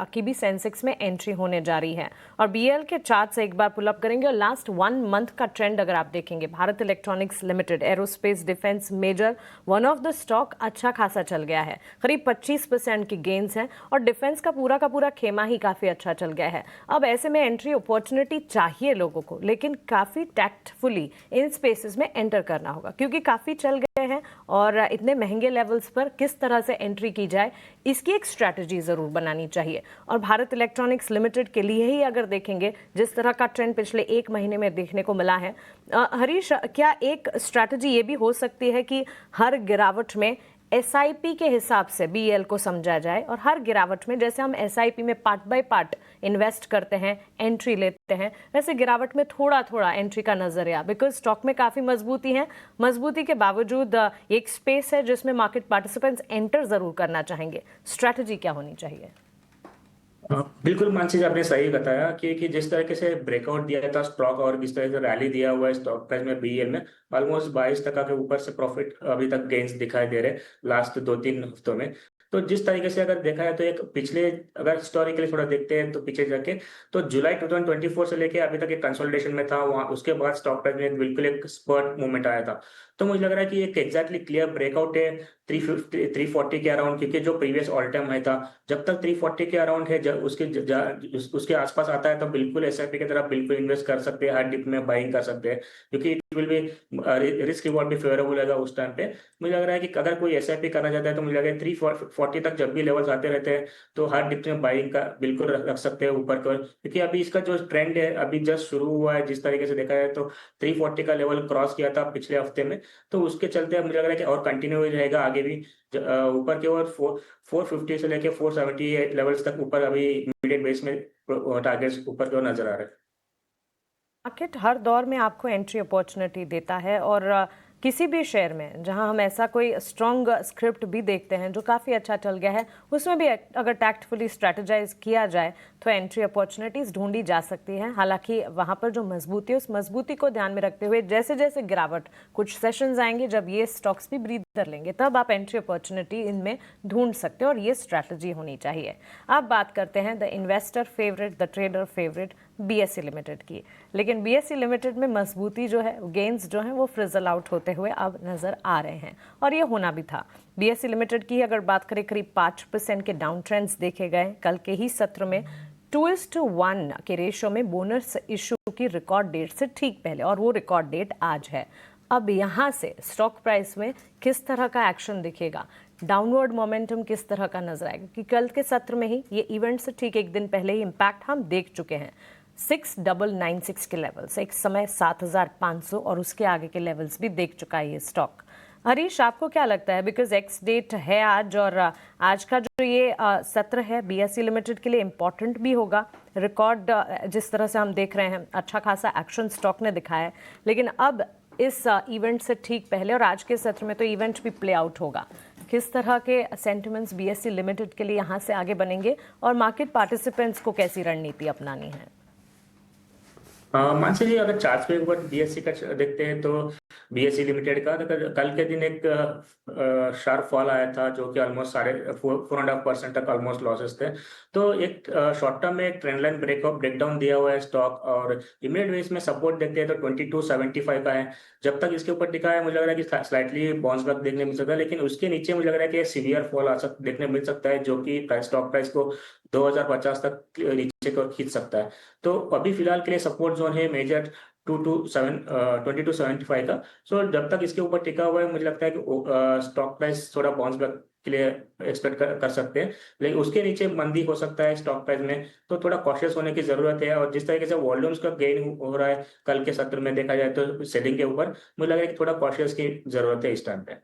की भी सेंसेक्स में एंट्री होने जा रही है। और बीएल के चार्ट से एक बार पुल अप करेंगे और लास्ट 1 मंथ का ट्रेंड अगर आप देखेंगे, Bharat Electronics Limited, aerospace defence major, one of the stock अच्छा खासा चल गया है, करीब 25% की गेन्स हैं और डिफेंस का पूरा खेमा ही काफी अच्छा चल गया है। अब ऐसे में एंट्री अपॉर्चुनिटी चाहिए लोगों को, लेकिन काफी टैक्टफुली इन स्पेसेस में एंटर करना होगा, क्योंकि काफी चल गए हैं और इतने महंगे लेवल्स पर किस तरह से एंट्री की जाए, इसकी एक स्ट्रैटेजी जरूर बनानी चाहिए। और भारत इलेक्ट्रॉनिक्स लिमिटेड के लिए ही अगर देखेंगे, जिस तरह का ट्रेंड पिछले 1 महीने में देखने को मिला है, हरीश, क्या एक स्ट्रैटेजी ये भी हो सकती है कि हर गिरावट में एसआईपी के हिसाब से बीएल को समझा जाए, और हर गिरावट में जैसे हम एसआईपी में पार्ट बाय पार्ट इन्वेस्ट करते हैं, एंट्री लेते हैं, वैसे गिरावट में थोड़ा थोड़ा एंट्री का नजरिया, बिकॉज स्टॉक में काफी मजबूती है, मजबूती के बावजूद एक स्पेस है जिसमें मार्केट पार्टिसिपेंट्स एंटर जरूर करना चाहेंगे। स्ट्रैटेजी क्या होनी चाहिए? बिल्कुल मानसी जी, आपने सही बताया कि जिस तरीके से ब्रेकआउट दिया था स्टॉक और जिस तरह से रैली दिया हुआ है स्टॉक प्राइस में बीएल में, ऑलमोस्ट 22% के ऊपर से प्रॉफिट अभी तक गेन्स दिखाई दे रहे लास्ट 2-3 हफ्तों में। तो जिस तरीके से अगर देखा है तो एक पिछले, अगर हिस्टोरिकली थोड़ा देखते हैं तो पीछे जाके, तो जुलाई 2024 से लेके अभी तक एक कंसोलिडेशन में था वहाँ, उसके बाद स्टॉक प्राइस में बिल्कुल एक स्पर्ट मूवमेंट आया था। तो मुझे लग रहा है कि एक एग्जैक्टली क्लियर ब्रेकआउट है 340 के अराउंड, क्योंकि जो प्रीवियस ऑल टाइम हाई था, जब तक 340 के अराउंड है, जब उसके आसपास आता है तो बिल्कुल एसआईपी की तरफ बिल्कुल इन्वेस्ट कर सकते हैं, हार्ड डिप में बाइंग कर सकते हैं, क्योंकि it will be risk reward भी फेवरेबल रहेगा उस टाइम पे। मुझे लग रहा है कि अगर कोई एसआईपी करना चाहता है तो मुझे लग रहा है 340 तक जब भी लेवल्स आते रहते हैं तो हार्ड डिप में बाइंग का बिल्कुल रख सकते हैं ऊपर की ओर, क्योंकि अभी इसका जो ट्रेंड है अभी जस्ट शुरू हुआ है। जिस तरीके से देखा जाए तो 340 का लेवल क्रॉस किया था पिछले हफ्ते में, तो उसके चलते मुझे लग रहा है कि और कंटिन्यू रहेगा आगे भी ऊपर की ओर। 450 से लेके 478 लेवल्स तक ऊपर अभी इमीडिएट बेस में टारगेट्स ऊपर की ओर नजर आ रहे हैं। मार्केट हर दौर में आपको एंट्री अपॉर्चुनिटी देता है, और किसी भी शेयर में जहां हम ऐसा कोई स्ट्रॉन्ग स्क्रिप्ट भी देखते हैं जो काफ़ी अच्छा चल गया है, उसमें भी अगर टैक्टफुली स्ट्रैटेजाइज किया जाए तो एंट्री अपॉर्चुनिटीज़ ढूंढी जा सकती हैं। हालांकि वहां पर जो मजबूती है, उस मजबूती को ध्यान में रखते हुए जैसे जैसे गिरावट, कुछ सेशंस आएंगे जब ये स्टॉक्स भी ब्रीदर लेंगे, तब आप एंट्री अपॉर्चुनिटी इनमें ढूंढ सकते हो, और ये स्ट्रैटेजी होनी चाहिए। अब बात करते हैं the investor favourite, the trader favourite, BSE limited की। लेकिन बीएसई लिमिटेड में मजबूती जो है, गेन्स जो है, वो फ्रिजल आउट होते हुए अब नजर आ रहे हैं, और ये होना भी था। बीएसई लिमिटेड की अगर बात करें, करीब 5% के डाउन ट्रेंड्स देखे गए कल के ही सत्र में। 2:1 के रेशियो में बोनस इशू की रिकॉर्ड डेट से ठीक पहले, और वो रिकॉर्ड डेट आज है। अब यहाँ से स्टॉक प्राइस में किस तरह का एक्शन दिखेगा, डाउनवर्ड मोमेंटम किस तरह का नजर आएगा, कि कल के सत्र में ही, ये इवेंट से ठीक एक दिन पहले ही इम्पैक्ट हम देख चुके हैं। 6996 के लेवल्स, एक समय 7500 और उसके आगे के लेवल्स भी देख चुका है ये स्टॉक। हरीश, आपको क्या लगता है, बिकॉज एक्स डेट है आज, और आज का जो ये सत्र है बीएसई लिमिटेड के लिए इम्पॉर्टेंट भी होगा। रिकॉर्ड जिस तरह से हम देख रहे हैं, अच्छा खासा एक्शन स्टॉक ने दिखाया है, लेकिन अब इस इवेंट से ठीक पहले और आज के सत्र में तो इवेंट भी प्ले आउट होगा। किस तरह के सेंटिमेंट्स बीएसई लिमिटेड के लिए यहाँ से आगे बनेंगे, और मार्केट पार्टिसिपेंट्स को कैसी रणनीति अपनानी है? मानसी जी, अगर चार्ट पे ऊपर बीएससी का देखते हैं तो बीएससी लिमिटेड का तो कल के दिन एक शार्प फॉल आया था, जो कि ऑलमोस्ट 4.5% तक ऑलमोस्ट लॉसेस थे। तो एक शॉर्ट टर्म में एक ट्रेंड लाइन ब्रेकडाउन दिया हुआ है स्टॉक, और इमीडिएट बेस में सपोर्ट देखते हैं तो 2275 का है। जब तक इसके ऊपर टिका है मुझे लग रहा है कि स्लाइटली बाउंस बैक देखने मिल सकता है, लेकिन उसके नीचे मुझे लग रहा है कि सीवियर फॉल देखने मिल सकता है, जो कि स्टॉक प्राइस को 2050 तक नीचे को खींच सकता है। तो अभी फिलहाल के लिए सपोर्ट जोन है मेजर 2275 का। सो जब तक इसके ऊपर टिका हुआ है मुझे लगता है कि स्टॉक प्राइस थोड़ा बाउंस बैक के लिए एक्सपेक्ट कर सकते हैं, लेकिन उसके नीचे मंदी हो सकता है स्टॉक प्राइस में, तो थोड़ा कॉशियस होने की जरूरत है। और जिस तरीके से वॉल्यूम्स का गेन हो रहा है कल के सत्र में देखा जाए तो सेलिंग के ऊपर, मुझे लग रहा है कि थोड़ा कॉशियस की जरूरत है इस टाइम पे।